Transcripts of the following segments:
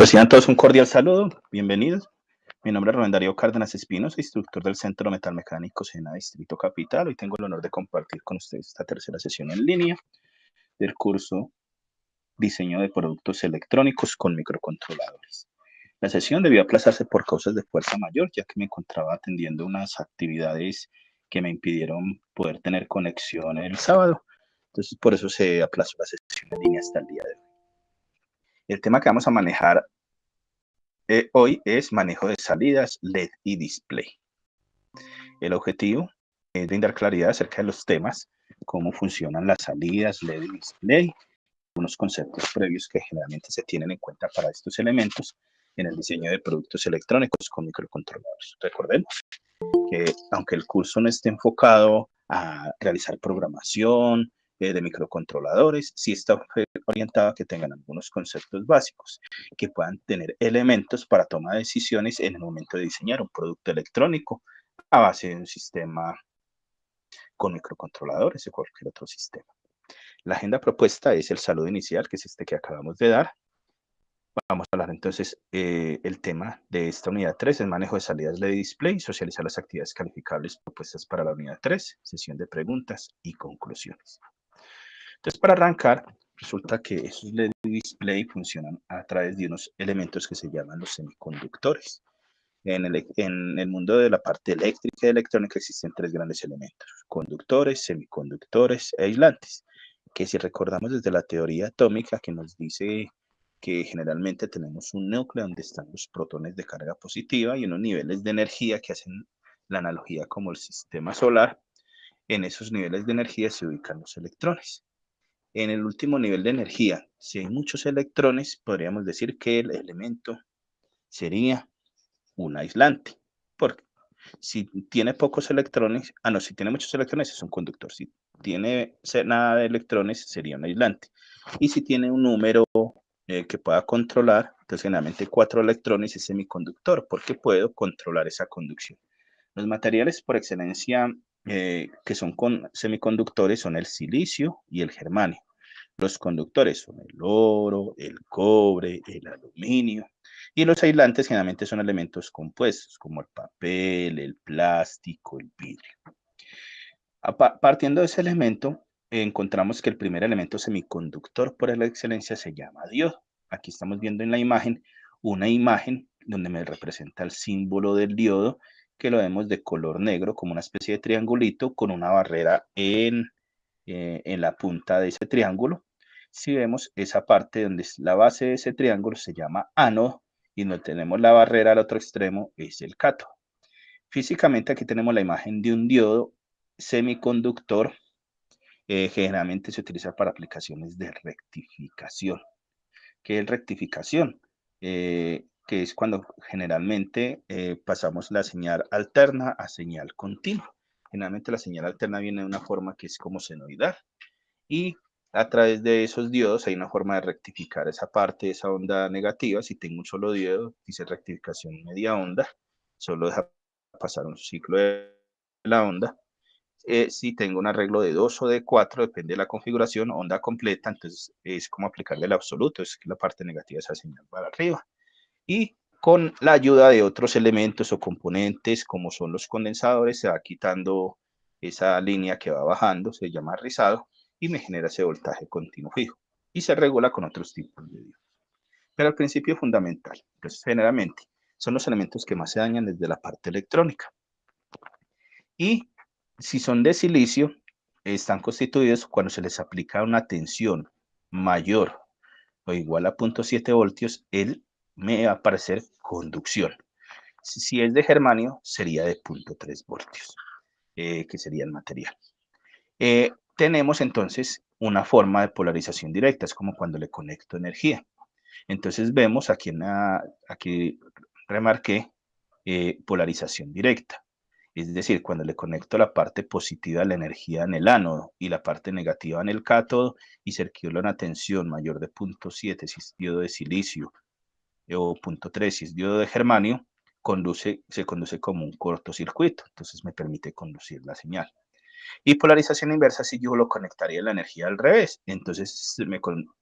Reciban todos un cordial saludo, bienvenidos. Mi nombre es Rubén Darío Cárdenas Espinos, instructor del Centro Metalmecánico SENA Distrito Capital. Hoy tengo el honor de compartir con ustedes esta tercera sesión en línea del curso Diseño de Productos Electrónicos con Microcontroladores. La sesión debió aplazarse por causas de fuerza mayor, ya que me encontraba atendiendo unas actividades que me impidieron poder tener conexión el sábado. Entonces, por eso se aplazó la sesión en línea hasta el día de hoy. El tema que vamos a manejar hoy es manejo de salidas LED y display. El objetivo es brindar claridad acerca de los temas, cómo funcionan las salidas LED y display, unos conceptos previos que generalmente se tienen en cuenta para estos elementos en el diseño de productos electrónicos con microcontroladores. Recordemos que aunque el curso no esté enfocado a realizar programación de microcontroladores, sí está orientado a que tengan algunos conceptos básicos, que puedan tener elementos para toma de decisiones en el momento de diseñar un producto electrónico a base de un sistema con microcontroladores o cualquier otro sistema. La agenda propuesta es el saludo inicial, que es este que acabamos de dar. Vamos a hablar entonces, el tema de esta unidad 3, el manejo de salidas LED y display, socializar las actividades calificables propuestas para la unidad 3, sesión de preguntas y conclusiones. Entonces, para arrancar, resulta que esos LED y display funcionan a través de unos elementos que se llaman los semiconductores. En el mundo de la parte eléctrica y electrónica existen tres grandes elementos: conductores, semiconductores e aislantes, que si recordamos desde la teoría atómica, que nos dice que generalmente tenemos un núcleo donde están los protones de carga positiva y unos niveles de energía que hacen la analogía como el sistema solar. En esos niveles de energía se ubican los electrones. En el último nivel de energía, si hay muchos electrones, podríamos decir que el elemento sería un aislante. Porque si tiene pocos electrones, si tiene muchos electrones es un conductor. Si tiene nada de electrones sería un aislante. Y si tiene un número que pueda controlar, entonces generalmente 4 electrones es semiconductor, porque puedo controlar esa conducción. Los materiales por excelencia que son semiconductores son el silicio y el germanio. Los conductores son el oro, el cobre, el aluminio. Y los aislantes generalmente son elementos compuestos, como el papel, el plástico, el vidrio. Partiendo de ese elemento, encontramos que el primer elemento semiconductor por excelencia se llama diodo. Aquí estamos viendo en la imagen una imagen donde me representa el símbolo del diodo, que lo vemos de color negro, como una especie de triangulito con una barrera en la punta de ese triángulo. Si vemos esa parte donde es la base de ese triángulo se llama ánodo, y donde tenemos la barrera al otro extremo es el cátodo. Físicamente aquí tenemos la imagen de un diodo semiconductor. Generalmente se utiliza para aplicaciones de rectificación. ¿Qué es rectificación? Que es cuando generalmente pasamos la señal alterna a señal continua. Generalmente la señal alterna viene de una forma que es como senoidal, y a través de esos diodos hay una forma de rectificar esa parte, esa onda negativa. Si tengo un solo diodo, dice rectificación media onda, solo deja pasar un ciclo de la onda. Si tengo un arreglo de 2 o de 4, depende de la configuración, onda completa, entonces es como aplicarle el absoluto, es que la parte negativa de esa señal para arriba. Y con la ayuda de otros elementos o componentes, como son los condensadores, se va quitando esa línea que va bajando, se llama rizado, y me genera ese voltaje continuo fijo. Y se regula con otros tipos de diodos. Pero el principio fundamental, pues generalmente, son los elementos que más se dañan desde la parte electrónica. Y si son de silicio, están constituidos cuando se les aplica una tensión mayor o igual a 0.7 voltios, me va a aparecer conducción. Si es de germanio, sería de 0.3 voltios, que sería el material. Tenemos entonces una forma de polarización directa, es como cuando le conecto energía. Entonces vemos aquí, aquí remarqué polarización directa. Es decir, cuando le conecto la parte positiva de la energía en el ánodo y la parte negativa en el cátodo, y circula una tensión mayor de 0.7 si es diodo de silicio o 0.3 si es diodo de germanio, se conduce como un cortocircuito, entonces me permite conducir la señal. Y polarización inversa si yo lo conectaría la energía al revés. Entonces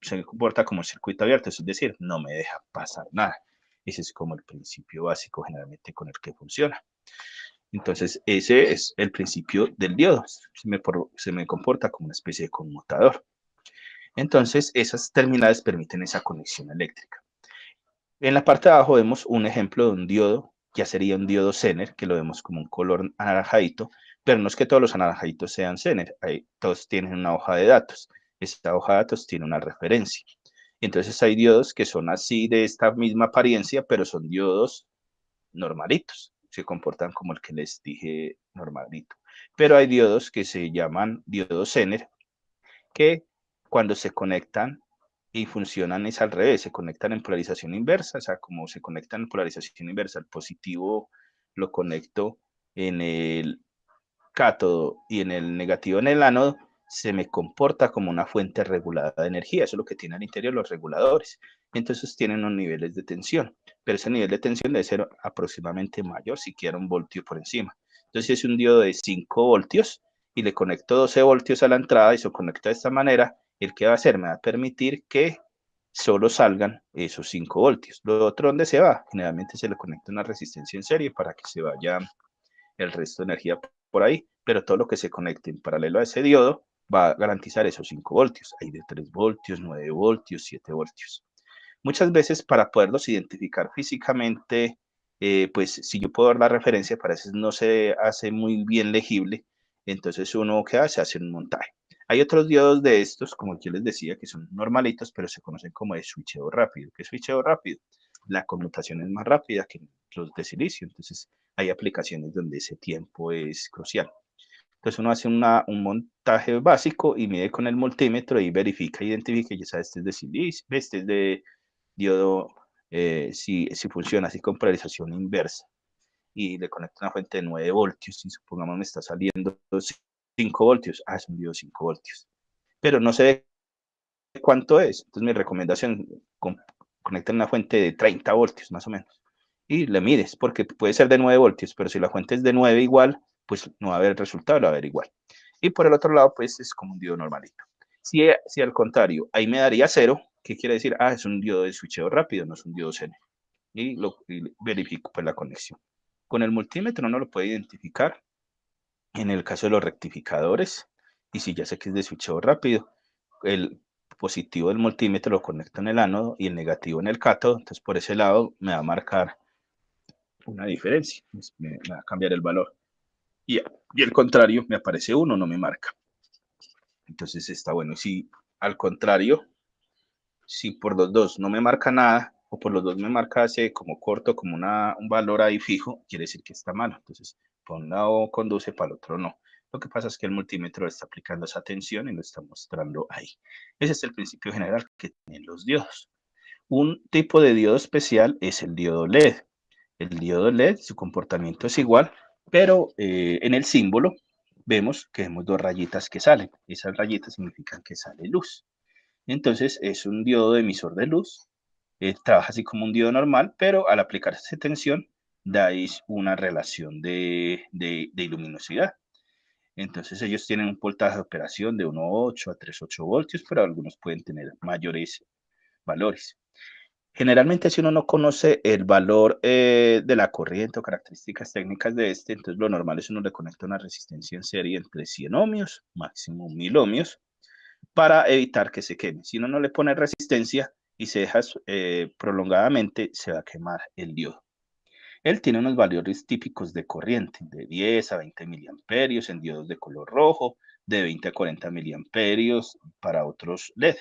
se comporta como un circuito abierto, es decir, no me deja pasar nada. Ese es como el principio básico generalmente con el que funciona. Entonces, ese es el principio del diodo. Se me comporta como una especie de conmutador. Entonces, esas terminales permiten esa conexión eléctrica. En la parte de abajo vemos un ejemplo de un diodo, ya sería un diodo Zener, que lo vemos como un color anaranjadito, pero no es que todos los anaranjaditos sean Zener, todos tienen una hoja de datos. Esta hoja de datos tiene una referencia. Entonces hay diodos que son así de esta misma apariencia, pero son diodos normalitos, se comportan como el que les dije normalito. Pero hay diodos que se llaman diodos Zener, que cuando se conectan y funcionan es al revés, se conectan en polarización inversa, o sea, como se conectan en polarización inversa, el positivo lo conecto en el cátodo y en el negativo en el ánodo, se me comporta como una fuente regulada de energía, eso es lo que tienen al interior los reguladores. Entonces tienen unos niveles de tensión, pero ese nivel de tensión debe ser aproximadamente mayor, siquiera 1 voltio por encima. Entonces si es un diodo de 5 voltios y le conecto 12 voltios a la entrada y se conecta de esta manera, ¿el qué va a hacer? Me va a permitir que solo salgan esos 5 voltios. Lo otro, ¿dónde se va? Generalmente se le conecta una resistencia en serie para que se vaya el resto de energía por ahí, pero todo lo que se conecte en paralelo a ese diodo va a garantizar esos 5 voltios. Hay de 3 voltios, 9 voltios, 7 voltios. Muchas veces para poderlos identificar físicamente, pues si yo puedo dar la referencia, para eso no se hace muy bien legible, entonces uno que hace un montaje. Hay otros diodos de estos, como yo les decía, que son normalitos, pero se conocen como de switcheo rápido. ¿Qué es switcheo rápido? La conmutación es más rápida que los de silicio, entonces hay aplicaciones donde ese tiempo es crucial. Entonces uno hace un montaje básico y mide con el multímetro y verifica, identifica, ya sabes, este es de silicio, este es de diodo, si funciona así con polarización inversa y le conecto una fuente de 9 voltios y supongamos me está saliendo 5 voltios, es un diodo 5 voltios, pero no sé cuánto es, entonces mi recomendación, conectar una fuente de 30 voltios más o menos y le mides, porque puede ser de 9 voltios, pero si la fuente es de 9 igual, pues no va a haber resultado, va a haber igual. Y por el otro lado, pues es como un diodo normalito. Si al contrario, ahí me daría 0, ¿qué quiere decir? Es un diodo de switcheo rápido, no es un diodo Zener. Y verifico pues la conexión. Con el multímetro no lo puede identificar en el caso de los rectificadores. Y si ya sé que es de switcheo rápido, el positivo del multímetro lo conecto en el ánodo y el negativo en el cátodo. Entonces por ese lado me va a marcar una diferencia. Me va a cambiar el valor. Y el contrario, me aparece 1, no me marca. Entonces está bueno. Si al contrario, si por los dos no me marca nada, o por los dos me marca ese como corto, como un valor ahí fijo, quiere decir que está malo. Entonces, por un lado conduce, para el otro no. Lo que pasa es que el multímetro está aplicando esa tensión y lo está mostrando ahí. Ese es el principio general que tienen los diodos. Un tipo de diodo especial es el diodo LED. El diodo LED, su comportamiento es igual, pero en el símbolo vemos que vemos dos rayitas que salen. Esas rayitas significan que sale luz. Entonces es un diodo emisor de luz, trabaja así como un diodo normal, pero al aplicarse tensión dais una relación de luminosidad. Entonces ellos tienen un voltaje de operación de 1,8 a 3,8 voltios, pero algunos pueden tener mayores valores. Generalmente si uno no conoce el valor de la corriente o características técnicas de este, entonces lo normal es uno le conecta una resistencia en serie entre 100 ohmios, máximo 1000 ohmios, para evitar que se queme. Si uno no le pone resistencia y se deja prolongadamente, se va a quemar el diodo. Él tiene unos valores típicos de corriente, de 10 a 20 miliamperios en diodos de color rojo, de 20 a 40 miliamperios para otros LED.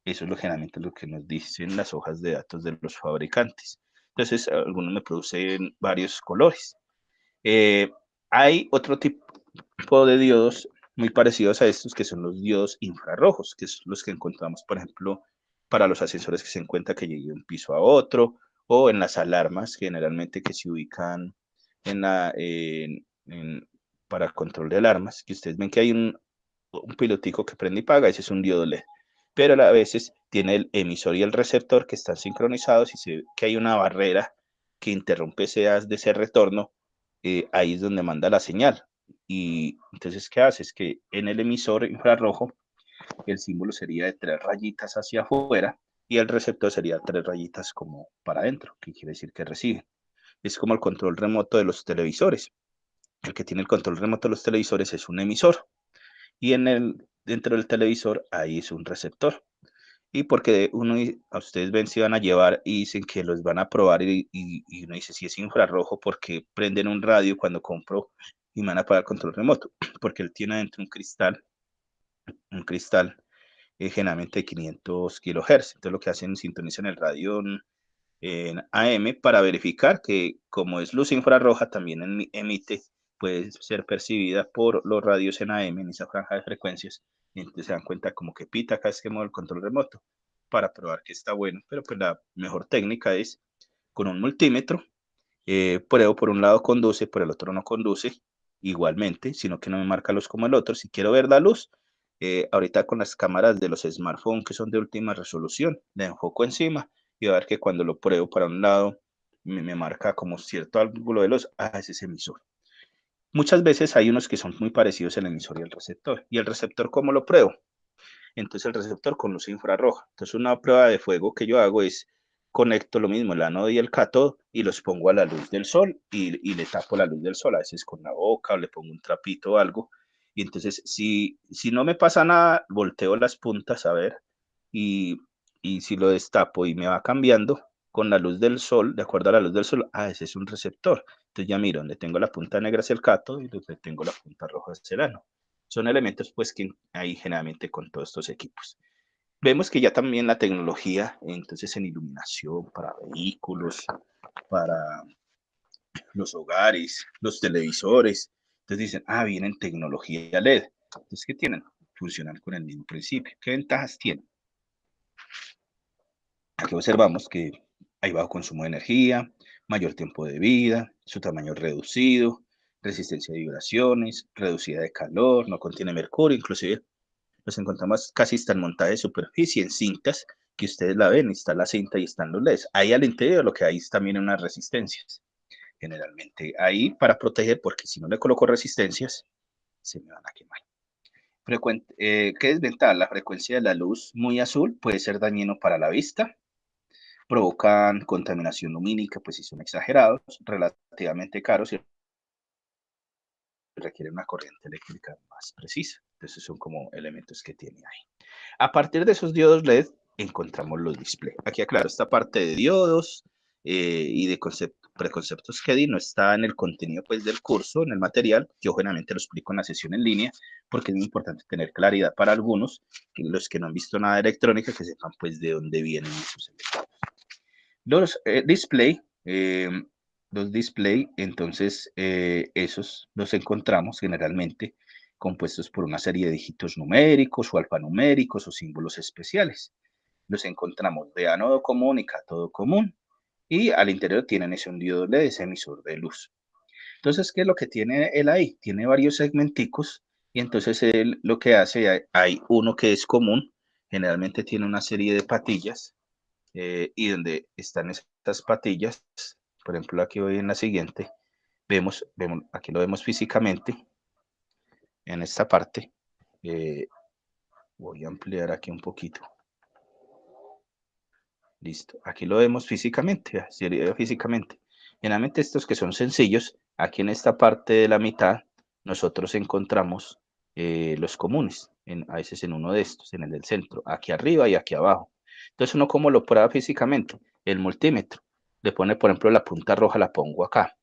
Eso es generalmente lo que nos dicen las hojas de datos de los fabricantes. Entonces, algunos me producen varios colores. Hay otro tipo de diodos muy parecidos a estos, que son los diodos infrarrojos, que son los que encontramos, por ejemplo, para los ascensores que se encuentra que llegue de un piso a otro, o en las alarmas, generalmente que se ubican para control de alarmas, que ustedes ven que hay un pilotico que prende y paga, ese es un diodo LED. Pero a veces tiene el emisor y el receptor que están sincronizados y se ve que hay una barrera que interrumpe ese haz de ese retorno, ahí es donde manda la señal. Y entonces, ¿qué hace? Es que en el emisor infrarrojo el símbolo sería de 3 rayitas hacia afuera y el receptor sería 3 rayitas como para adentro, que quiere decir que recibe. Es como el control remoto de los televisores. El que tiene el control remoto de los televisores es un emisor y dentro del televisor ahí es un receptor. Y porque a ustedes ven si van a llevar y dicen que los van a probar y uno dice si es infrarrojo porque prenden un radio cuando compro y me van a pagar control remoto, porque él tiene dentro un cristal generalmente de 500 kilohertz. Entonces lo que hacen, sintonizan el radio en AM para verificar que como es luz infrarroja, también emite, puede ser percibida por los radios en AM, en esa franja de frecuencias, y entonces se dan cuenta como que pita cada vez que mueve el control remoto, para probar que está bueno, pero pues la mejor técnica es con un multímetro, pruebo por un lado conduce, por el otro no conduce, igualmente, sino que no me marca luz como el otro, si quiero ver la luz, ahorita con las cámaras de los smartphones que son de última resolución, le enfoco encima y va a ver que cuando lo pruebo para un lado, me marca como cierto ángulo de luz, ese es emisor. Muchas veces hay unos que son muy parecidos el emisor y el receptor. ¿Y el receptor cómo lo pruebo? Entonces el receptor con luz infrarroja. Entonces una prueba de fuego que yo hago es conecto lo mismo, el ánodo y el cátodo, y los pongo a la luz del sol y le tapo la luz del sol, a veces con la boca o le pongo un trapito o algo. Y entonces si no me pasa nada, volteo las puntas a ver y, y si lo destapo y me va cambiando con la luz del sol, de acuerdo a la luz del sol, ese es un receptor. Entonces ya miro, donde tengo la punta negra hacia el cátodo y donde tengo la punta roja hacia el ánodo. Son elementos pues que hay generalmente con todos estos equipos. Vemos que ya también la tecnología, entonces en iluminación para vehículos, para los hogares, los televisores, entonces dicen, vienen tecnología LED. Entonces, ¿qué tienen? Funcionan con el mismo principio. ¿Qué ventajas tienen? Aquí observamos que hay bajo consumo de energía, mayor tiempo de vida, su tamaño reducido, resistencia a vibraciones, reducida de calor, no contiene mercurio, inclusive los encontramos casi están montadas de superficie en cintas que ustedes la ven, está la cinta y están los LEDs. Ahí al interior lo que hay es también unas resistencias, generalmente ahí para proteger, porque si no le coloco resistencias, se me van a quemar. ¿Qué desventaja? La frecuencia de la luz muy azul puede ser dañino para la vista, provocan contaminación lumínica, pues si son exagerados, relativamente caros y requieren una corriente eléctrica más precisa. Entonces son como elementos que tiene ahí. A partir de esos diodos LED encontramos los displays. Aquí aclaro, esta parte de diodos y de preconceptos que di no está en el contenido pues, del curso, en el material. Yo generalmente lo explico en la sesión en línea porque es muy importante tener claridad para algunos, los que no han visto nada de electrónica, que sepan pues de dónde vienen esos elementos. Los display, entonces esos los encontramos generalmente compuestos por una serie de dígitos numéricos o alfanuméricos o símbolos especiales. Los encontramos de ánodo común y cátodo común y al interior tienen ese un diodo LED, ese emisor de luz. Entonces, ¿qué es lo que tiene él ahí? Tiene varios segmenticos y entonces él lo que hace, hay uno que es común, generalmente tiene una serie de patillas y donde están estas patillas, por ejemplo, aquí hoy en la siguiente, aquí lo vemos físicamente, en esta parte, voy a ampliar aquí un poquito. Listo, aquí lo vemos físicamente, sería físicamente. Generalmente estos que son sencillos, aquí en esta parte de la mitad, nosotros encontramos los comunes, a veces en uno de estos, en el del centro, aquí arriba y aquí abajo. Entonces uno como lo prueba físicamente, el multímetro, le pone por ejemplo la punta roja, la pongo acá,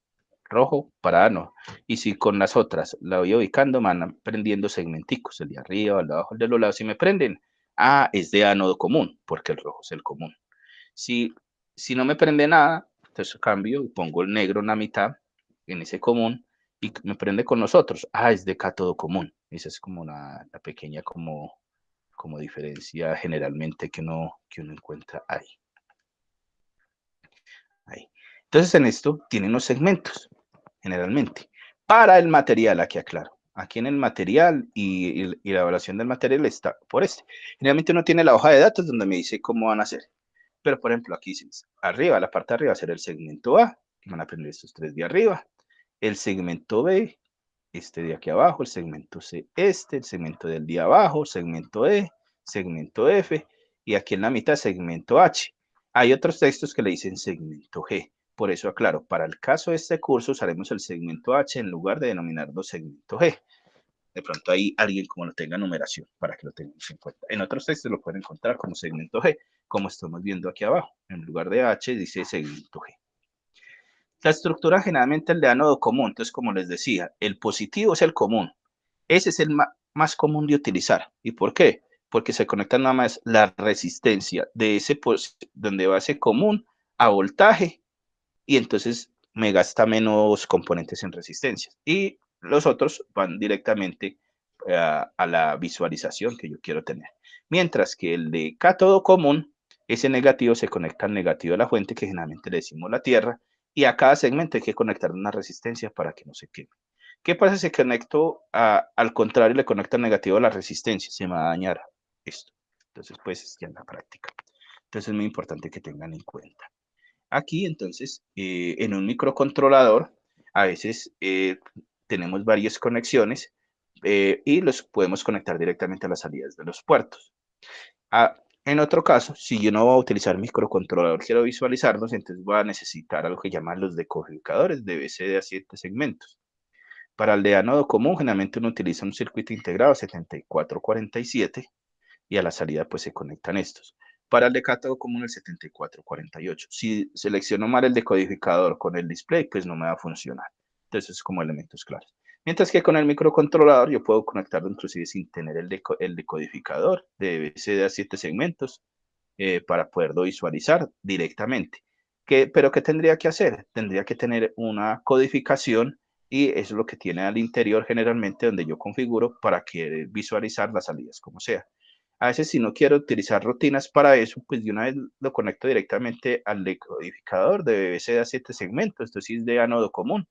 rojo para ánodo, y si con las otras la voy ubicando, me van prendiendo segmenticos, el de arriba, el de abajo, el de los lados, si me prenden, es de ánodo común, porque el rojo es el común. Si, si no me prende nada, entonces cambio y pongo el negro en la mitad, en ese común, y me prende con nosotros. Es de cátodo común. Esa es como la pequeña como diferencia generalmente que uno encuentra ahí. Ahí. Entonces en esto tiene unos segmentos, generalmente. Para el material, aquí aclaro. Aquí en el material y la evaluación del material está por este. Generalmente uno tiene la hoja de datos donde me dice cómo van a hacer. Pero, por ejemplo, aquí arriba, la parte de arriba será el segmento A, que van a aprender estos tres de arriba. El segmento B, este de aquí abajo, el segmento C, el segmento del de abajo, segmento E, segmento F, y aquí en la mitad segmento H. Hay otros textos que le dicen segmento G. Por eso aclaro, para el caso de este curso usaremos el segmento H en lugar de denominarlo segmento G. De pronto ahí alguien como lo tenga numeración para que lo tengamos en cuenta. En otros textos lo pueden encontrar como segmento G, como estamos viendo aquí abajo. En lugar de H dice segmento G. La estructura generalmente el de ánodo común, entonces como les decía, el positivo es el común. Ese es el más común de utilizar. ¿Y por qué? Porque se conecta nada más la resistencia de ese donde va ese común a voltaje y entonces me gasta menos componentes en resistencias. Y los otros van directamente a la visualización que yo quiero tener. Mientras que el de cátodo común, ese negativo se conecta al negativo de la fuente, que generalmente le decimos la tierra, y a cada segmento hay que conectar una resistencia para que no se queme. ¿Qué pasa si conecto al contrario, le conecto al negativo a la resistencia? Se me va a dañar esto. Entonces, pues, ya en la práctica. Entonces, es muy importante que tengan en cuenta. Aquí, entonces, en un microcontrolador, a veces tenemos varias conexiones y los podemos conectar directamente a las salidas de los puertos. En otro caso, si yo no voy a utilizar microcontrolador, quiero visualizarlos, entonces voy a necesitar algo que llaman los decodificadores de BCD a 7 segmentos. Para el de ánodo común, generalmente uno utiliza un circuito integrado 7447 y a la salida pues se conectan estos. Para el de cátodo común el 7448. Si selecciono mal el decodificador con el display, pues no me va a funcionar. Entonces es como elementos claros. Mientras que con el microcontrolador yo puedo conectarlo inclusive sin tener el decodificador de BCD a 7 segmentos para poderlo visualizar directamente. ¿Pero qué tendría que hacer? Tendría que tener una codificación y eso es lo que tiene al interior generalmente donde yo configuro para que visualizar las salidas como sea. A veces si no quiero utilizar rutinas para eso, pues de una vez lo conecto directamente al decodificador de BBC a 7 segmentos, esto sí es de ánodo común,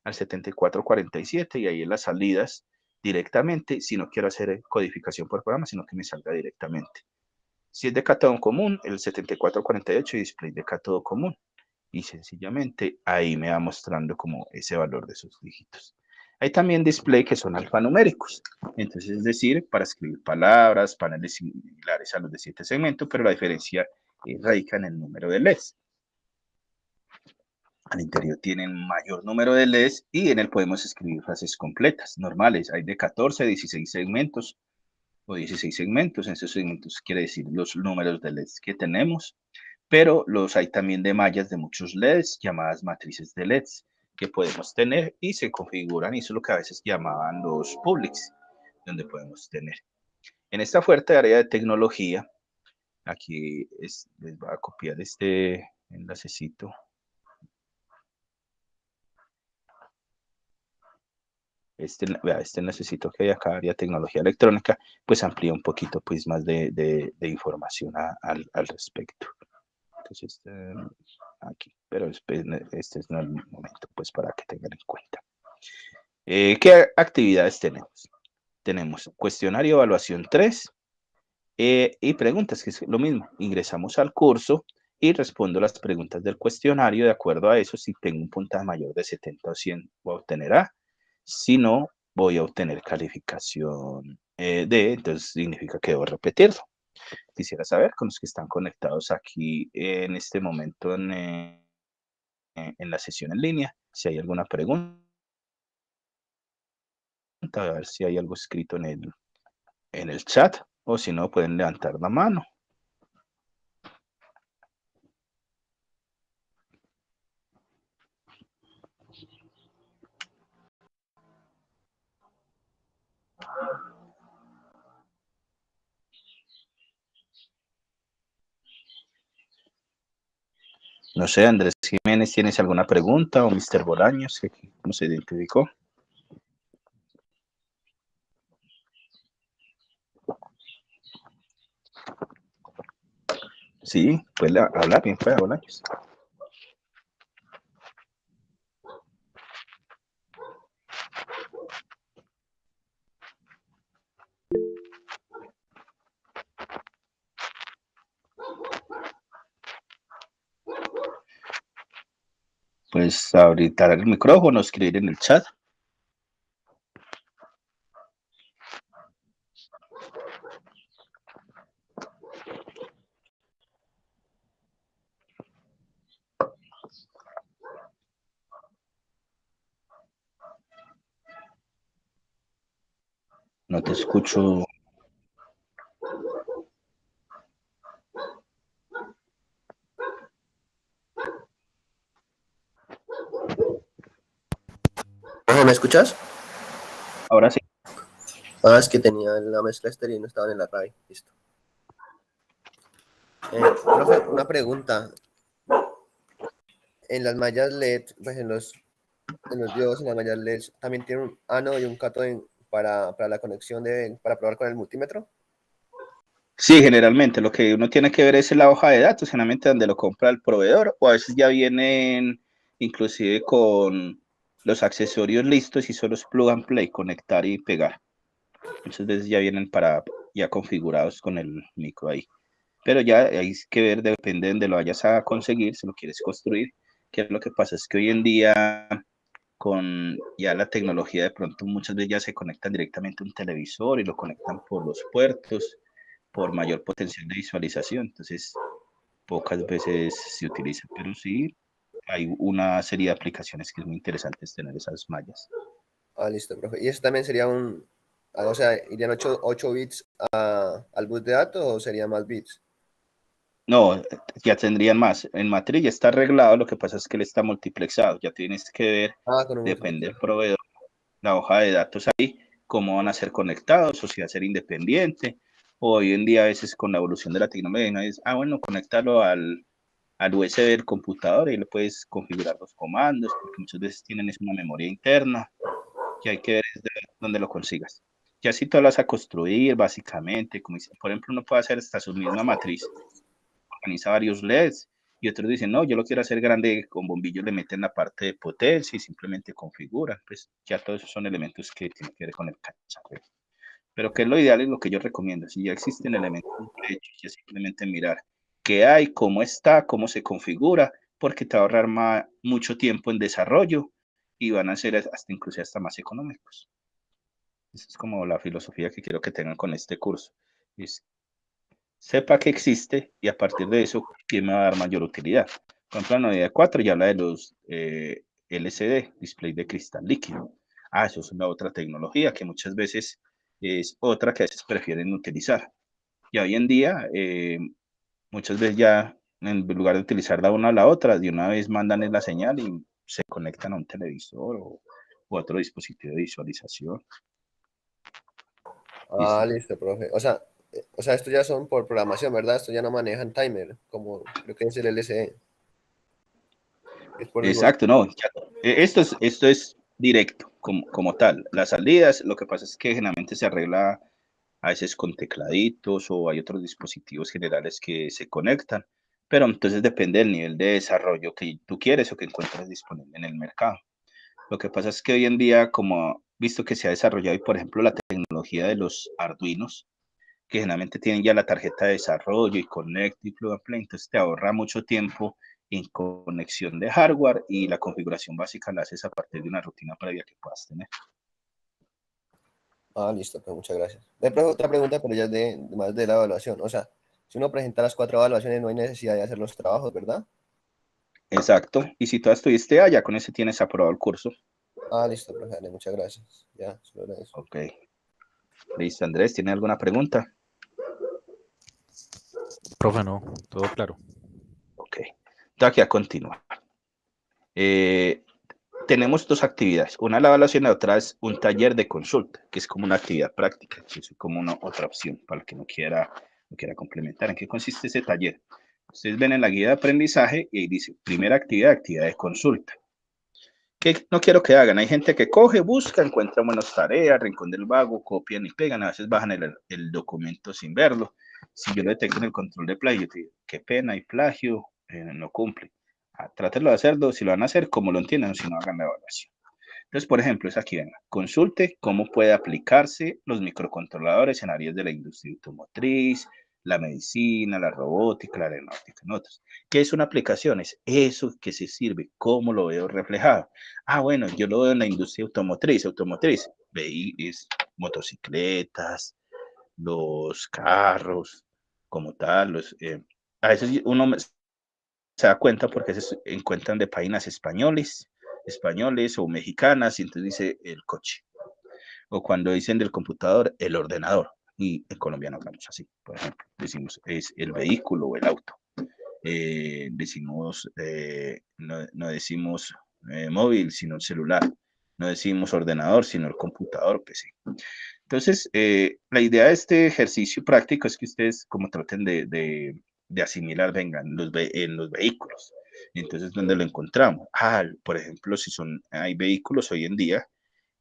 al 7447 y ahí en las salidas directamente, si no quiero hacer codificación por programa, sino que me salga directamente. Si es de cátodo común, el 7448 y display de cátodo común. Y sencillamente ahí me va mostrando como ese valor de sus dígitos. Hay también display que son alfanuméricos. Entonces, es decir, para escribir palabras, paneles similares a los de 7 segmentos, pero la diferencia radica en el número de LEDs. Al interior tienen mayor número de LEDs y en él podemos escribir frases completas, normales. Hay de 14, 16 segmentos o 16 segmentos. En esos segmentos quiere decir los números de LEDs que tenemos, pero los hay también de mallas de muchos LEDs, llamadas matrices de LEDs, que podemos tener y se configuran, y eso es lo que a veces llamaban los publics, donde podemos tener. En esta fuerte área de tecnología, aquí les voy a copiar este enlacecito. Este necesito que hay acá, área de tecnología electrónica, pues amplía un poquito pues más de información al respecto. Entonces, aquí, pero este es no el momento pues para que tengan en cuenta. ¿Qué actividades tenemos? Tenemos cuestionario evaluación 3 y preguntas, que es lo mismo. Ingresamos al curso y respondo las preguntas del cuestionario. De acuerdo a eso, si tengo un puntaje mayor de 70 o 100, voy a obtener A. Si no, voy a obtener calificación D, entonces significa que debo repetirlo. Quisiera saber con los que están conectados aquí en este momento en la sesión en línea, si hay alguna pregunta, a ver si hay algo escrito en el chat, o si no, pueden levantar la mano. No sé, Andrés Jiménez, ¿tienes alguna pregunta? O Mr. Bolaños, ¿cómo se identificó? Sí, puede hablar bien, puede Bolaños. Pues ahorita el micrófono, escribir en el chat. No te escucho. Ojo, ¿me escuchas? Ahora sí. Ah, es que tenía la mezcla estéreo y no estaban en la RAI. Listo. Profe, una pregunta. En las mallas LED, pues en los diodos, en las mallas LED, ¿también tiene un ánodo y un cátodo para la conexión para probar con el multímetro? Sí, generalmente lo que uno tiene que ver es la hoja de datos, generalmente donde lo compra el proveedor, o a veces ya vienen inclusive con los accesorios listos y solo es plug and play, conectar y pegar. Muchas veces ya vienen ya configurados con el micro ahí. Pero ya hay que ver, depende de donde lo vayas a conseguir, si lo quieres construir, que lo que pasa es que hoy en día con ya la tecnología de pronto muchas veces ya se conectan directamente a un televisor y lo conectan por los puertos, por mayor potencial de visualización, entonces pocas veces se utiliza, pero sí hay una serie de aplicaciones que es muy interesante tener esas mallas. Ah, listo, profe. ¿Y eso también sería o sea, irían 8 bits al bus de datos o serían más bits? No, ya tendrían más. En matriz ya está arreglado, lo que pasa es que él está multiplexado. Ya tienes que ver, Ah, con un depende del multiplexor. proveedor, la hoja de datos ahí, cómo van a ser conectados, o si va a ser independiente. Hoy en día, a veces con la evolución de la tecnología, ¿no? Es, bueno, conéctalo al USB del computador y le puedes configurar los comandos, porque muchas veces tienen una memoria interna, que hay que ver dónde lo consigas. Ya si tú lo vas a construir, básicamente, como dice, por ejemplo, uno puede hacer hasta su misma matriz, organiza varios LEDs y otros dicen, no, yo lo quiero hacer grande, con bombillos le meten la parte de potencia y simplemente configuran. Pues ya todos esos son elementos que tienen que ver con el cacharreo. Pero que es lo ideal, es lo que yo recomiendo. Si ya existen elementos hechos, ya simplemente mirar qué hay, cómo está, cómo se configura, porque te va a ahorrar mucho tiempo en desarrollo y van a ser hasta incluso hasta más económicos. Esa es como la filosofía que quiero que tengan con este curso. Es sepa que existe y a partir de eso, ¿quién me va a dar mayor utilidad? Por ejemplo, la novedad 4 ya habla de los LCD, display de cristal líquido. Ah, eso es una otra tecnología que muchas veces es otra que a veces prefieren utilizar. Y hoy en día, muchas veces ya en lugar de utilizar la una a la otra, de una vez mandan la señal y se conectan a un televisor o otro dispositivo de visualización. Ah, listo, profe. O sea, estos ya son por programación, ¿verdad? Estos ya no manejan timer, como creo que es el LCE. Es por los... Exacto, no. Esto es directo, como tal. Las salidas, lo que pasa es que generalmente se arregla a veces con tecladitos o hay otros dispositivos generales que se conectan, pero entonces depende del nivel de desarrollo que tú quieres o que encuentres disponible en el mercado. Lo que pasa es que hoy en día, como visto que se ha desarrollado, y por ejemplo, la tecnología de los Arduinos, que generalmente tienen ya la tarjeta de desarrollo y Connect y Plug and Play, entonces te ahorra mucho tiempo en conexión de hardware y la configuración básica la haces a partir de una rutina previa que puedas tener. Ah, listo, pues muchas gracias. Otra pregunta, pero ya es más de la evaluación. O sea, si uno presenta las 4 evaluaciones, no hay necesidad de hacer los trabajos, ¿verdad? Exacto, y si tú estuviste allá, con ese tienes aprobado el curso. Ah, listo, profe, dale, muchas gracias. Ya, solo era eso. Ok, listo, Andrés, ¿tiene alguna pregunta? Profe, no, todo claro. Ok, entonces aquí a continuar. Tenemos dos actividades, una la evaluación y otra es un taller de consulta, que es como una actividad práctica, que es como una otra opción para el que no quiera complementar. ¿En qué consiste ese taller? Ustedes ven en la guía de aprendizaje y ahí dice, primera actividad, actividad de consulta. ¿Qué no quiero que hagan? Hay gente que coge, busca, encuentra buenas tareas, rincón del vago, copian y pegan, a veces bajan el documento sin verlo. Si yo lo detecto en el control de plagio, te digo, qué pena, hay plagio, no cumple. Trátenlo de hacerlo, si lo van a hacer, como lo entiendan, o si no, hagan la evaluación. Entonces, por ejemplo, es aquí, venga, consulte cómo puede aplicarse los microcontroladores en áreas de la industria automotriz, la medicina, la robótica, la aeronáutica, en otros. ¿Qué es una aplicación? Es eso que se sirve, cómo lo veo reflejado. Ah, bueno, yo lo veo en la industria automotriz, veis motocicletas, los carros como tal, a veces uno se da cuenta porque se encuentran de páginas españoles o mexicanas, y entonces dice el coche. O cuando dicen del computador, el ordenador. Y en colombiano hablamos así, por ejemplo, decimos es el vehículo o el auto. No decimos móvil, sino el celular. No decimos ordenador, sino el computador, PC. Entonces, la idea de este ejercicio práctico es que ustedes como traten de asimilar, vengan, en los vehículos. Entonces, ¿dónde lo encontramos? Por ejemplo, hay vehículos hoy en día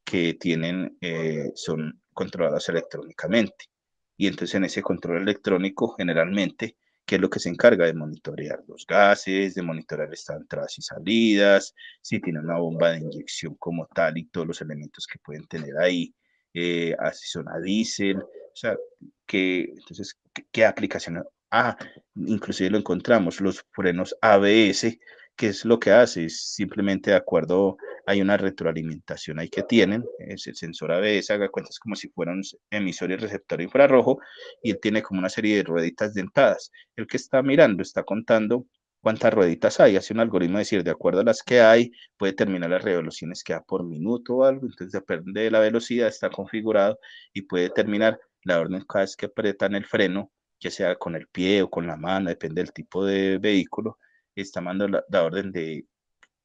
que son controlados electrónicamente. Y entonces en ese control electrónico, generalmente, ¿qué es lo que se encarga? De monitorear los gases, de monitorear estas entradas y salidas, si tiene una bomba de inyección como tal y todos los elementos que pueden tener ahí, si son a diésel, o sea, entonces, ¿qué aplicación? Inclusive lo encontramos, los frenos ABS, ¿qué es lo que hace? Es simplemente de acuerdo, hay una retroalimentación ahí que tienen, es el sensor ABS, haga cuenta, es como si fuera un emisor y receptor infrarrojo, y él tiene como una serie de rueditas dentadas. El que está mirando está contando cuántas rueditas hay, hace un algoritmo, es decir, de acuerdo a las que hay, puede determinar las revoluciones que da por minuto o algo, entonces depende de la velocidad, está configurado y puede determinar la orden cada vez que apretan el freno, ya sea con el pie o con la mano, depende del tipo de vehículo, está mandando la orden de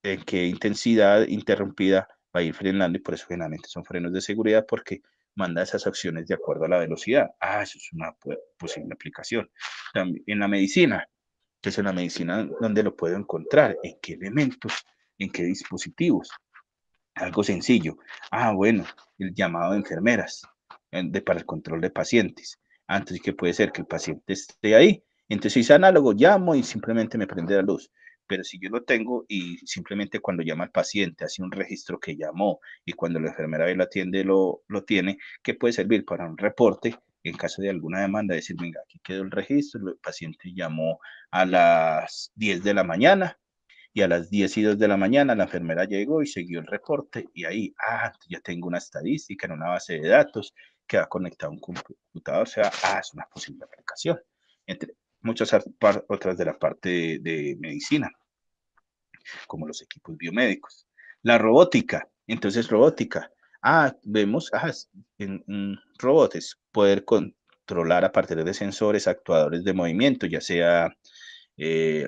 en qué intensidad interrumpida va a ir frenando, y por eso generalmente son frenos de seguridad, porque manda esas acciones de acuerdo a la velocidad. Eso es una posible aplicación. También en la medicina, que es una medicina donde lo puedo encontrar, en qué elementos, en qué dispositivos. Algo sencillo. Bueno, el llamado de enfermeras para el control de pacientes. Entonces, ¿qué puede ser? Que el paciente esté ahí. Entonces, si es análogo, llamo y simplemente me prende la luz. Pero si yo lo tengo y simplemente cuando llama al paciente hace un registro que llamó, y cuando la enfermera lo atiende lo tiene, ¿qué puede servir? Para un reporte en caso de alguna demanda, decir, venga, aquí quedó el registro, el paciente llamó a las 10 de la mañana, y a las 10:02 de la mañana la enfermera llegó y siguió el reporte, y ahí, ya tengo una estadística en una base de datos que va conectada a un computador, o sea, es una posible aplicación, entre muchas otras de la parte de medicina, como los equipos biomédicos. La robótica, entonces robótica, vemos, en robots, poder controlar a partir de sensores, actuadores de movimiento, ya sea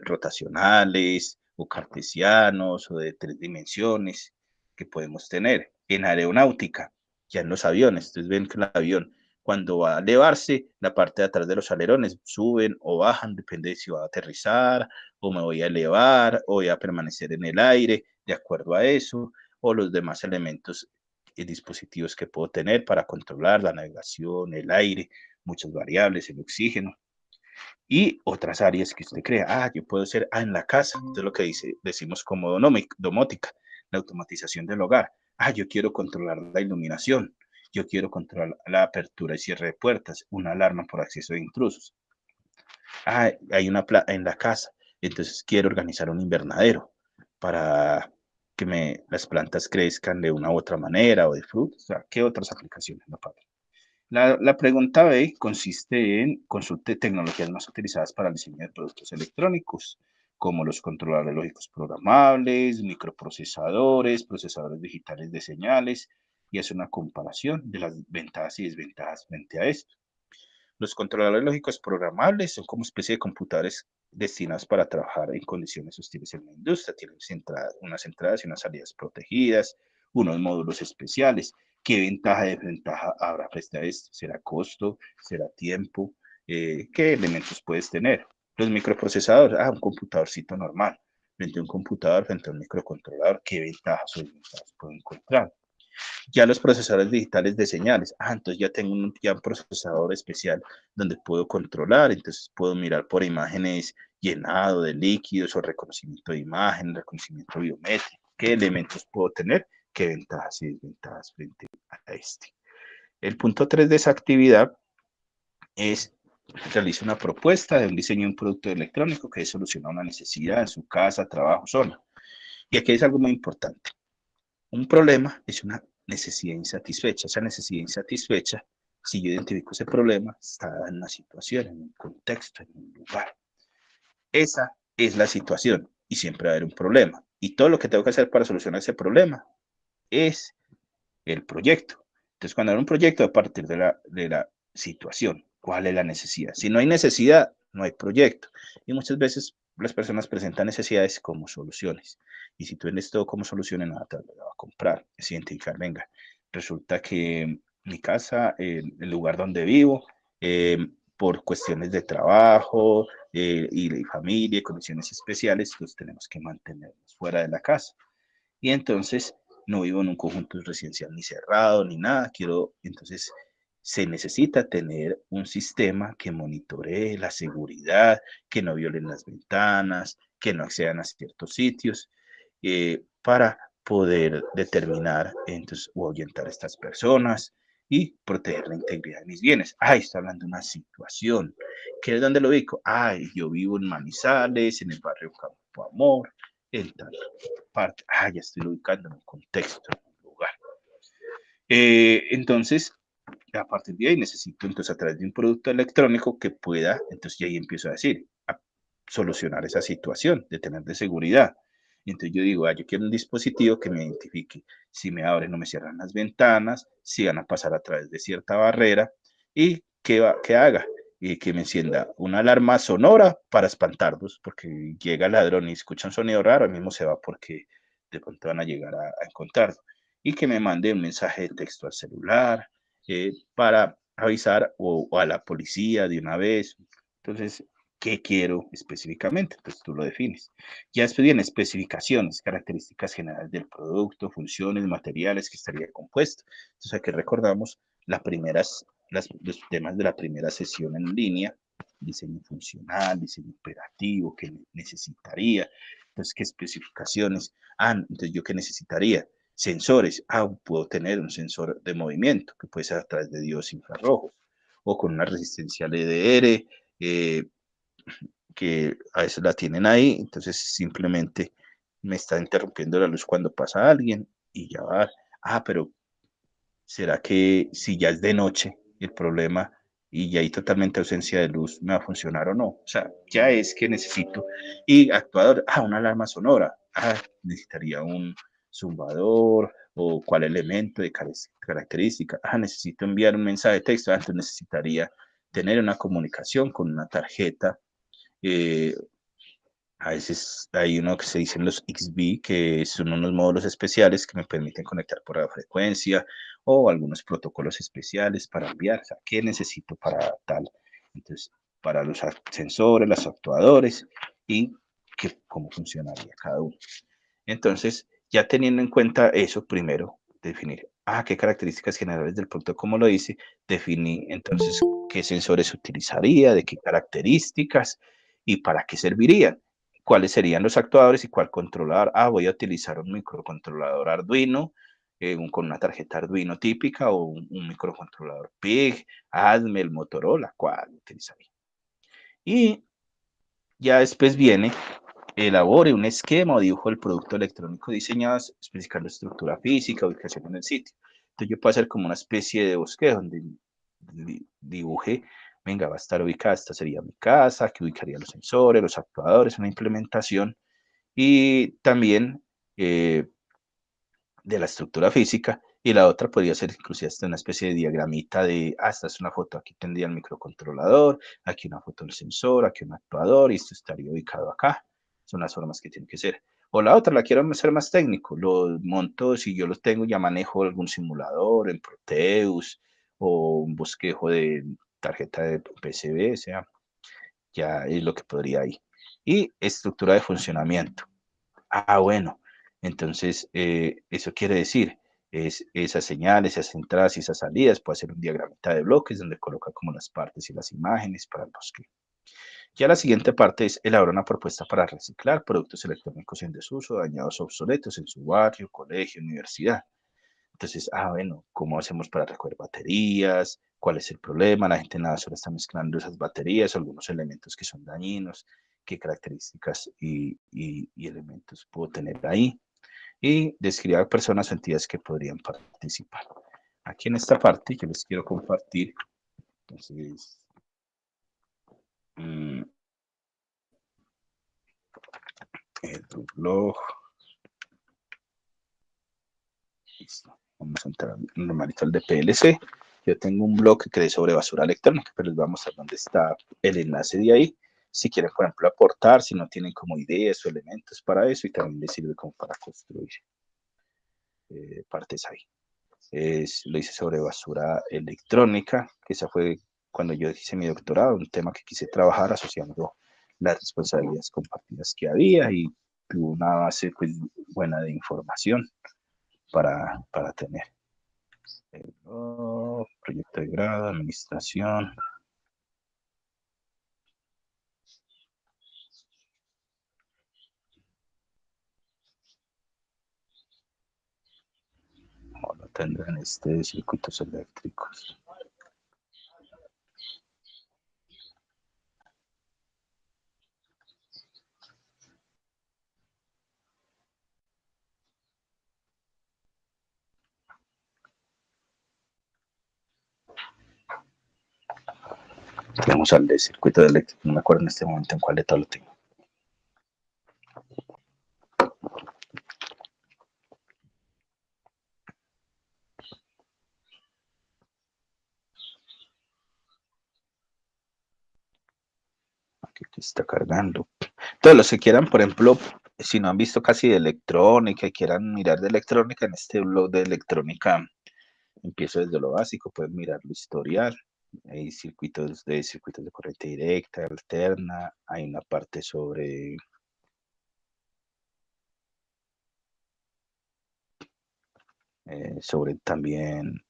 rotacionales o cartesianos o de 3 dimensiones que podemos tener. En aeronáutica, ya en los aviones, ustedes ven que el avión, cuando va a elevarse, la parte de atrás de los alerones suben o bajan, depende de si va a aterrizar o me voy a elevar o voy a permanecer en el aire, de acuerdo a eso, o los demás elementos y dispositivos que puedo tener para controlar la navegación, el aire, muchas variables, el oxígeno y otras áreas que usted crea. Yo puedo ser en la casa, esto es lo que decimos como domótica, la automatización del hogar. Yo quiero controlar la iluminación, yo quiero controlar la apertura y cierre de puertas, una alarma por acceso de intrusos. Hay una en la casa, entonces quiero organizar un invernadero para que las plantas crezcan de una u otra manera o de frutos. ¿Qué otras aplicaciones, no, Pablo? La pregunta B consiste en consulte tecnologías más utilizadas para el diseño de productos electrónicos, como los controladores lógicos programables, microprocesadores, procesadores digitales de señales, y hace una comparación de las ventajas y desventajas frente a esto. Los controladores lógicos programables son como especie de computadores destinados para trabajar en condiciones hostiles en la industria. Tienen unas entradas y unas salidas protegidas, unos módulos especiales. ¿Qué ventaja y desventaja habrá frente a esto? ¿Será costo? ¿Será tiempo? ¿Qué elementos puedes tener? Los microprocesadores, un computadorcito normal. Frente a un computador, frente a un microcontrolador, ¿qué ventajas o desventajas puedo encontrar? Ya los procesadores digitales de señales, entonces ya tengo un procesador especial donde puedo controlar, entonces puedo mirar por imágenes, llenado de líquidos o reconocimiento de imagen, reconocimiento biométrico, qué elementos puedo tener, qué ventajas y desventajas frente a este. El punto 3 de esa actividad es realiza una propuesta de un diseño de un producto electrónico que soluciona una necesidad en su casa, trabajo, zona. Y aquí es algo muy importante. Un problema es una necesidad insatisfecha. Esa necesidad insatisfecha Si yo identifico ese problema, está en una situación, en un contexto, en un lugar. Esa es la situación y siempre va a haber un problema. Y todo lo que tengo que hacer para solucionar ese problema es el proyecto. Entonces, cuando hay un proyecto, a partir de la situación, ¿cuál es la necesidad? Si no hay necesidad, no hay proyecto. Y muchas veces las personas presentan necesidades como soluciones. Y si tú vendes todo como soluciones, nada te va a comprar. Es identificar, venga, resulta que mi casa, el lugar donde vivo, por cuestiones de trabajo y de familia, condiciones especiales, pues tenemos que mantenernos fuera de la casa. Y entonces no vivo en un conjunto residencial ni cerrado ni nada. Entonces se necesita tener un sistema que monitoree la seguridad, que no violen las ventanas, que no accedan a ciertos sitios, para poder determinar entonces, o ahuyentar a estas personas y proteger la integridad de mis bienes. Está hablando de una situación. ¿Qué es donde lo ubico? Yo vivo en Manizales, en el barrio Campo Amor, en tal parte. Ya estoy ubicando en un contexto, en un lugar. Entonces, a partir de ahí necesito entonces a través de un producto electrónico que pueda, entonces ya ahí empiezo a decir, a solucionar esa situación de tener de seguridad. Entonces yo digo, yo quiero un dispositivo que me identifique si me abren o me cierran las ventanas, si van a pasar a través de cierta barrera y que haga y que me encienda una alarma sonora para espantarlos, porque llega el ladrón y escucha un sonido raro, a mismo se va porque de pronto van a llegar a encontrarlo. Y que me mande un mensaje de texto al celular para avisar o a la policía de una vez. Entonces, ¿qué quiero específicamente? Entonces tú lo defines. Ya después vienen especificaciones, características generales del producto, funciones, materiales que estaría compuesto. Entonces aquí recordamos los temas de la primera sesión en línea, diseño funcional, diseño operativo, que necesitaría, entonces qué especificaciones, entonces yo qué necesitaría, sensores, puedo tener un sensor de movimiento que puede ser a través de diodos infrarrojos o con una resistencia LDR, que a veces la tienen ahí, entonces simplemente me está interrumpiendo la luz cuando pasa alguien y ya va. Pero ¿será que si ya es de noche el problema y ya hay totalmente ausencia de luz, me va a funcionar o no? O sea, ya es que necesito. Y actuador, una alarma sonora. Necesitaría un zumbador o cuál elemento de característica. Necesito enviar un mensaje de texto. Entonces necesitaría tener una comunicación con una tarjeta. A veces hay uno que se dicen los XB, que son unos módulos especiales que me permiten conectar por radiofrecuencia o algunos protocolos especiales para enviar. O sea, ¿qué necesito para tal? Entonces, para los sensores, los actuadores y cómo funcionaría cada uno. Entonces, ya teniendo en cuenta eso, primero, definir, qué características generales del producto, como lo dice, definir entonces qué sensores utilizaría, de qué características y para qué servirían, cuáles serían los actuadores y cuál controlador. Voy a utilizar un microcontrolador Arduino, con una tarjeta Arduino típica o un microcontrolador PIG, Atmel, Motorola, ¿cuál utilizaría? Y ya después viene, elabore un esquema o dibujo del producto electrónico diseñado, especificando estructura física, ubicación en el sitio. Entonces yo puedo hacer como una especie de bosquejo donde dibuje, venga, va a estar ubicada, esta sería mi casa, que ubicaría los sensores, los actuadores, una implementación y también de la estructura física. Y la otra podría ser inclusive hasta una especie de diagramita de, esta es una foto, aquí tendría el microcontrolador, aquí una foto del sensor, aquí un actuador, y esto estaría ubicado acá. Son las formas que tienen que ser. O la otra, la quiero hacer más técnico, lo monto, si yo los tengo, ya manejo algún simulador en Proteus o un bosquejo de tarjeta de PCB, o sea, ya es lo que podría ir. Y estructura de funcionamiento. Bueno, entonces eso quiere decir, esas señales, esas entradas y esas salidas, puede ser un diagramita de bloques donde coloca como las partes y las imágenes para el bosque. Ya la siguiente parte es elaborar una propuesta para reciclar productos electrónicos en desuso, dañados o obsoletos en su barrio, colegio, universidad. Entonces, bueno, ¿cómo hacemos para recoger baterías? ¿Cuál es el problema? La gente nada solo está mezclando esas baterías, algunos elementos que son dañinos, qué características y elementos puedo tener ahí. Y describir personas o entidades que podrían participar. aquí en esta parte yo les quiero compartir, entonces, el blog. Listo. Vamos a entrar normalito al de PLC. Yo tengo un blog que creé sobre basura electrónica, pero les voy a mostrar dónde está el enlace de ahí. Si quieren, por ejemplo, aportar, si no tienen como ideas o elementos para eso, y también les sirve como para construir partes ahí. Lo hice sobre basura electrónica, que esa fue cuando yo hice mi doctorado, un tema que quise trabajar asociando las responsabilidades compartidas que había, y tuvo una base pues, buena de información para tener. Proyecto de grado, administración. O lo tendrán circuitos eléctricos. Tenemos al de circuito eléctrico, no me acuerdo en este momento en cuál de todo lo tengo. Aquí está cargando. Todos los que quieran, por ejemplo, si no han visto casi de electrónica y quieran mirar de electrónica, en este blog de electrónica empiezo desde lo básico, pueden mirar lo historial. Hay circuitos de corriente directa, alterna, hay una parte sobre también,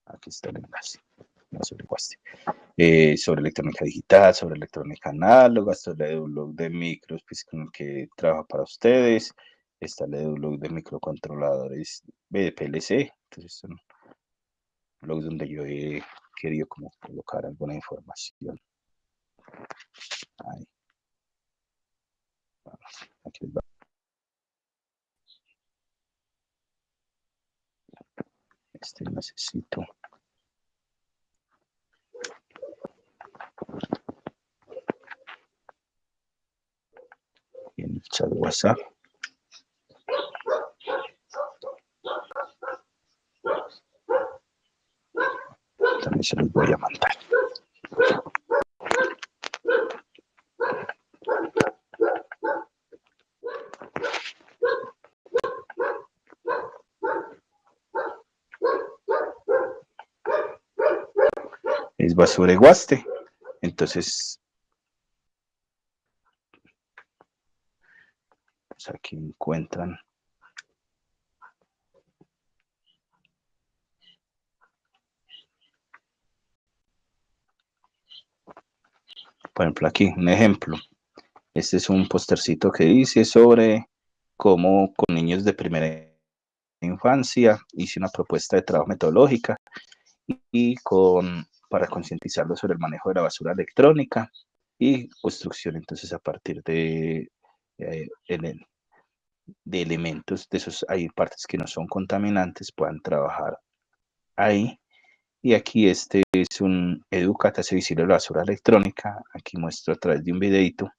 aquí está el enlace, no sobre electrónica digital, sobre electrónica análoga, sobre el blog de micros, pues, con el que trabaja para ustedes, está el blog de microcontroladores de PLC, entonces son blogs donde yo he querido como colocar alguna información. Ahí. Vamos, aquí les va. Necesito. Y en el chat de WhatsApp. También se los voy a mandar. Es basura y guaste. Entonces, pues aquí encuentran. Por ejemplo, aquí un ejemplo. Este es un postercito que dice sobre cómo con niños de primera infancia hice una propuesta de trabajo metodológica y para concientizarlos sobre el manejo de la basura electrónica y construcción, entonces a partir de elementos de esos, hay partes que no son contaminantes, puedan trabajar ahí. Y aquí este es un Educate, hace visible la basura electrónica. Aquí muestro a través de un videito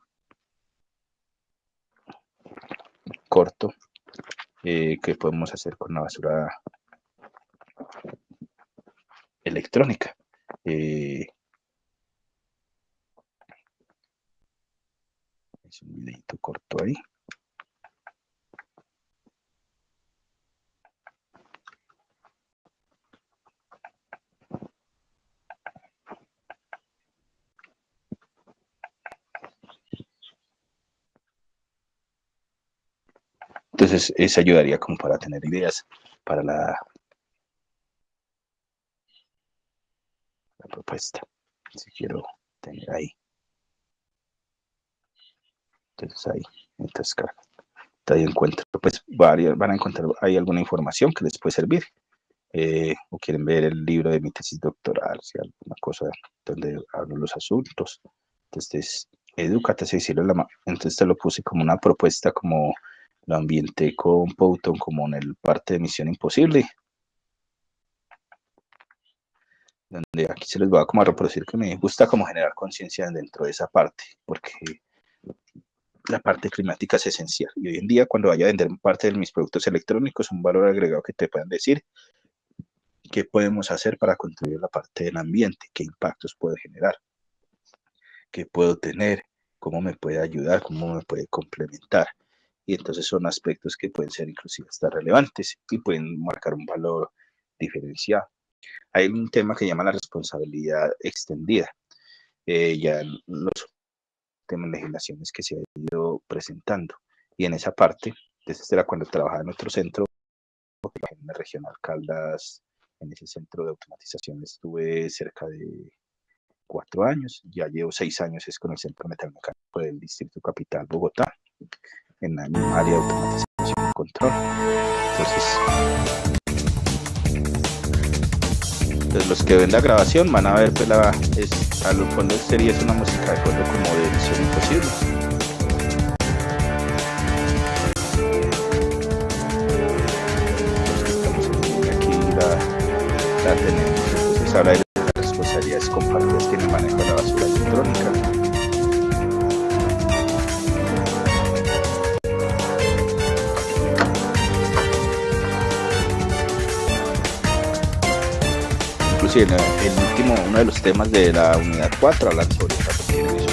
corto que podemos hacer con la basura electrónica. Es un videito corto ahí. Entonces, eso ayudaría como para tener ideas para la propuesta. Si quiero tener ahí. Entonces ahí, entonces carga. Ahí encuentro, pues van a encontrar ahí alguna información que les puede servir. O quieren ver el libro de mi tesis doctoral, si alguna cosa donde hablo los asuntos. Entonces, edúcate, entonces te lo puse como una propuesta como Lo ambienté con Python como en el parte de Misión Imposible, donde aquí se les va como a reproducir que me gusta como generar conciencia dentro de esa parte, porque la parte climática es esencial. Y hoy en día, cuando vaya a vender parte de mis productos electrónicos, un valor agregado que te puedan decir qué podemos hacer para contribuir a la parte del ambiente, qué impactos puede generar, qué puedo tener, cómo me puede ayudar, cómo me puede complementar. Y entonces son aspectos que pueden ser inclusive hasta relevantes y pueden marcar un valor diferenciado. Hay un tema que llama la responsabilidad extendida. Ya en los temas de legislaciones que se ha ido presentando. Y en esa parte, desde era cuando trabajaba en otro centro, en la regional Caldas, en ese centro de automatización estuve cerca de 4 años, ya llevo 6 años es con el Centro Metalmecánico del Distrito Capital, Bogotá, en la misma área de automatización y control. Entonces los que ven la grabación van a ver pues a lo fondo sería es una música de fondo como de Misión Imposible. La tenemos, entonces habla de las responsabilidades compartidas que en el manejo de la basura electrónica. Inclusive el último, uno de los temas de la unidad 4 hablan sobre esta cuestión.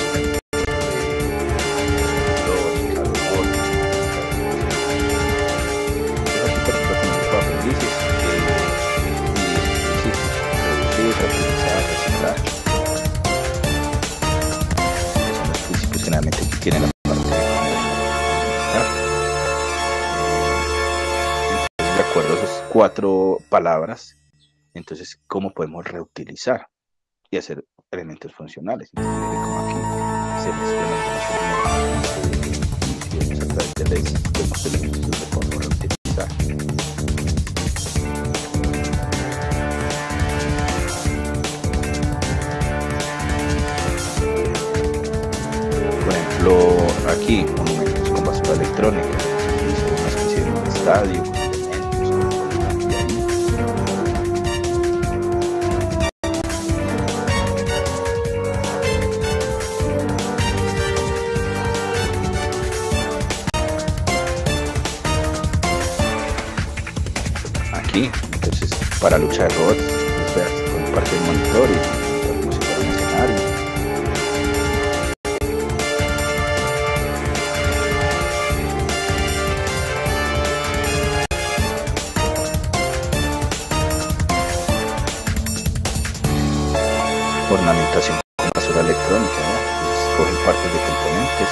Generalmente que tiene la parte de acuerdo a esas 4 palabras, entonces cómo podemos reutilizar y hacer elementos funcionales. Entonces, como aquí se mezclan a través de leyes, vemos elementos que podemos reutilizar. Aquí, monumentos con basura electrónica, una especie de un estadio con elementos. Aquí, entonces, para lucha de robots, con parte del monitor y como si fuera un escenario. Ornamentación con basura electrónica, ¿no? Entonces, coger partes de componentes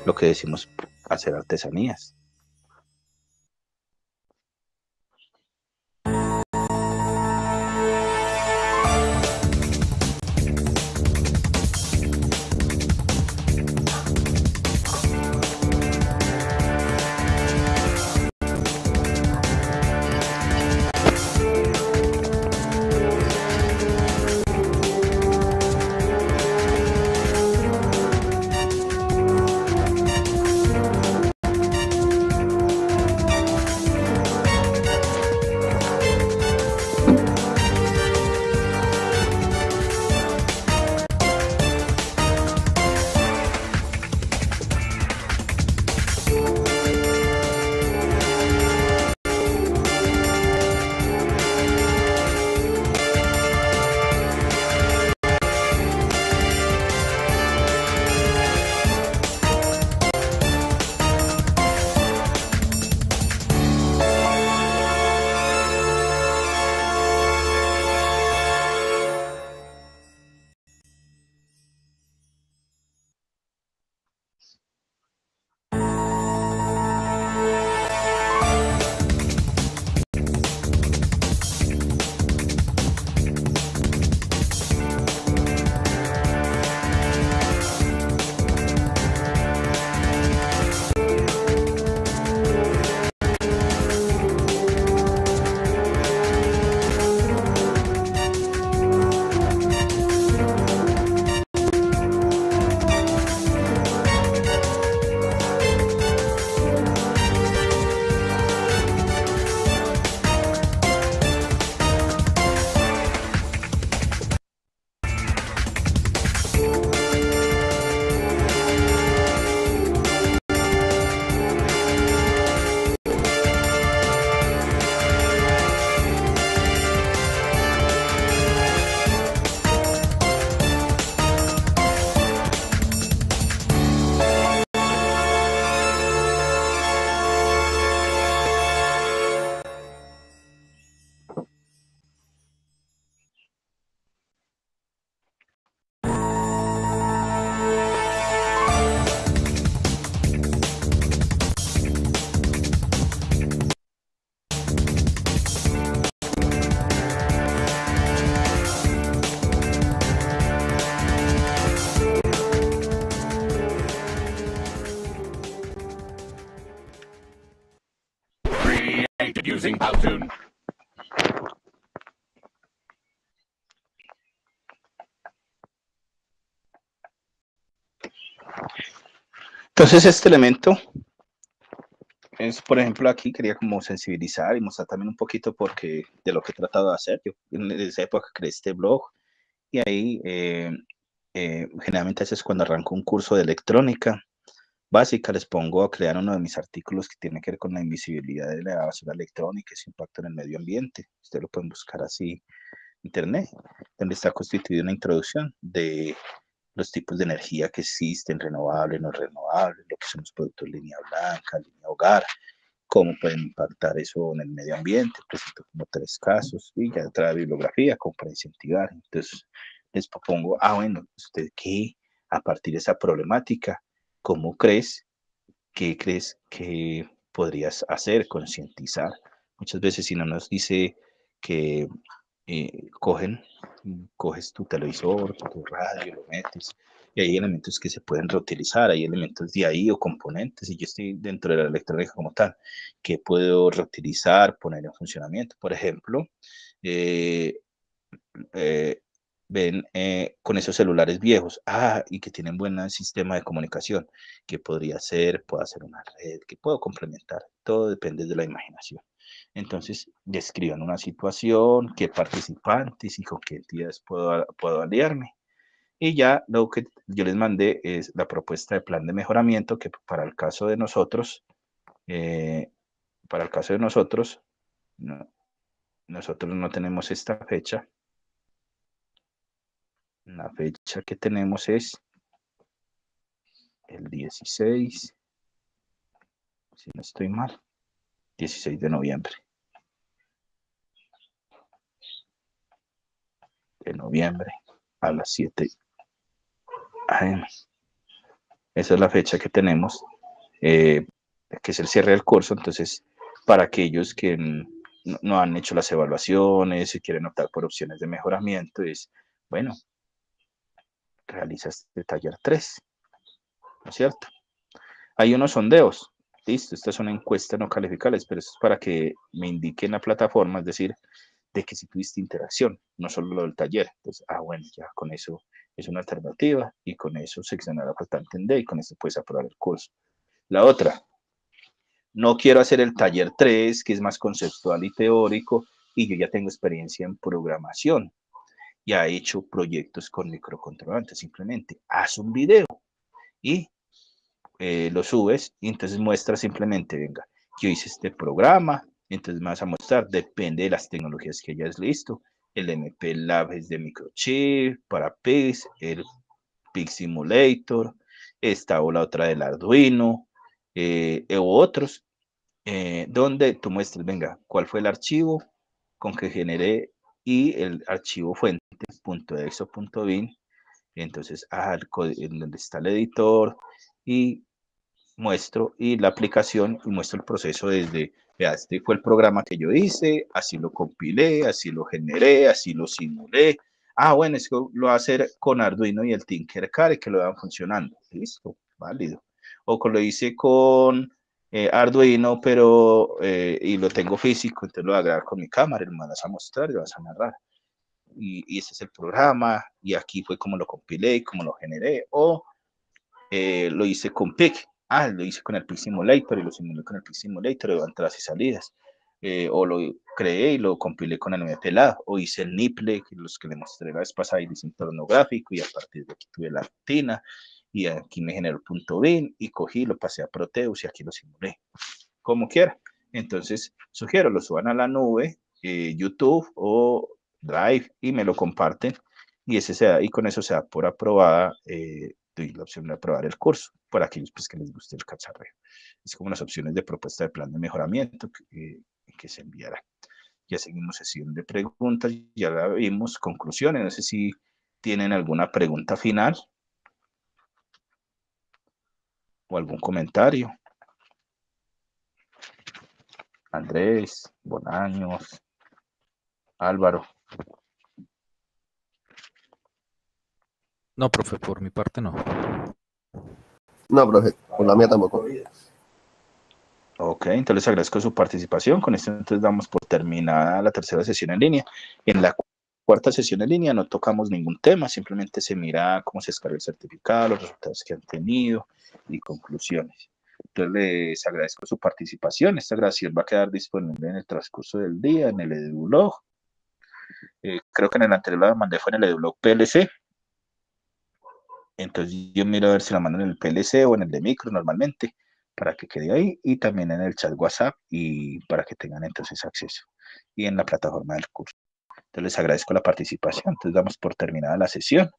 y lo que decimos hacer artesanías. Entonces este elemento es, por ejemplo, aquí quería como sensibilizar y mostrar también un poquito porque de lo que he tratado de hacer. Yo en esa época creé este blog y ahí generalmente eso es cuando arranco un curso de electrónica básica, les pongo a crear uno de mis artículos que tiene que ver con la invisibilidad de la basura electrónica y su impacto en el medio ambiente. Ustedes lo pueden buscar así en internet, donde está constituida una introducción de los tipos de energía que existen, renovable, no renovable, lo que son los productos línea blanca, línea hogar, cómo pueden impactar eso en el medio ambiente. Presento como 3 casos y ya trae bibliografía como para incentivar. Entonces les propongo, bueno, ¿usted qué? A partir de esa problemática, ¿cómo crees? ¿Qué crees que podrías hacer? Concientizar. Muchas veces si no nos dice que coges tu televisor, tu radio, lo metes, y hay elementos que se pueden reutilizar, hay elementos de ahí o componentes, y yo estoy dentro de la electrónica como tal, que puedo reutilizar, poner en funcionamiento. Por ejemplo, eh, eh, ven con esos celulares viejos, y que tienen buen sistema de comunicación, que podría ser, puedo hacer una red, que puedo complementar, todo depende de la imaginación. Entonces, describan una situación, qué participantes y con qué entidades puedo aliarme. Y ya lo que yo les mandé es la propuesta de plan de mejoramiento que para el caso de nosotros, eh, nosotros no tenemos esta fecha. La fecha que tenemos es el 16, si no estoy mal, 16 de noviembre. A las 7 a.m. Esa es la fecha que tenemos, que es el cierre del curso. Entonces, para aquellos que no han hecho las evaluaciones y quieren optar por opciones de mejoramiento, es, bueno, realiza este taller 3, ¿no es cierto? Hay unos sondeos, listo, esta es una encuesta no calificables, pero eso es para que me indiquen la plataforma, es decir, de que si tuviste interacción, no solo lo del taller. Entonces, bueno, ya con eso es una alternativa y con eso seccionará faltante en D y con eso puedes aprobar el curso. La otra, no quiero hacer el taller 3, que es más conceptual y teórico, y yo ya tengo experiencia en programación. Ya he hecho proyectos con microcontrolantes. Simplemente haz un video y lo subes y entonces muestras simplemente, venga, yo hice este programa, entonces me vas a mostrar, depende de las tecnologías que hayas listo. El MP Lab es de microchip para PIX, el PIX Simulator, esta o la otra del Arduino, u otros, donde tú muestres, venga, cuál fue el archivo con que generé y el archivo fuente .exo.bin. Entonces, donde está el editor y muestro y la aplicación y muestro el proceso desde, vea, este fue el programa que yo hice, así lo compilé, así lo generé, así lo simulé. Bueno, eso lo va a hacer con Arduino y el Tinkercad que lo van funcionando. Listo, válido. O lo hice con Arduino, pero y lo tengo físico, entonces lo voy a grabar con mi cámara, y lo vas a mostrar y lo vas a narrar. Y ese es el programa, y aquí fue como lo compilé y como lo generé, o lo hice con PIC, lo hice con el PIC Simulator y lo simulé con el PIC Simulator de entradas y salidas, o lo creé y lo compilé con el MPLAB, o hice el NIPLE, los que le mostré la vez pasada, y hice un entorno gráfico, y a partir de aquí tuve la rutina, y aquí me generó el punto bin, y cogí, lo pasé a Proteus, y aquí lo simulé, como quiera. Entonces, sugiero, lo suban a la nube, YouTube o Drive, y me lo comparten, y ese se da, y con eso se da por aprobada, doy la opción de aprobar el curso, para aquellos pues, que les guste el cacharreo. Es como las opciones de propuesta de plan de mejoramiento que se enviará. Ya seguimos sesión de preguntas, ya la vimos, conclusiones, no sé si tienen alguna pregunta final o algún comentario. Andrés, Bonaños, Álvaro. No, profe, por mi parte no. No, profe, por la mía tampoco. Ok, entonces agradezco su participación. Con esto entonces damos por terminada la tercera sesión en línea, en la cuarta sesión en línea no tocamos ningún tema, simplemente se mira cómo se descarga el certificado, los resultados que han tenido y conclusiones. Entonces les agradezco su participación. Esta grabación va a quedar disponible en el transcurso del día en el EduBlog. Creo que en el anterior la mandé fue en el EduBlog PLC. Entonces yo miro a ver si la mando en el PLC o en el de micro normalmente, para que quede ahí, y también en el chat WhatsApp y para que tengan entonces acceso, y en la plataforma del curso. Entonces les agradezco la participación. Entonces damos por terminada la sesión.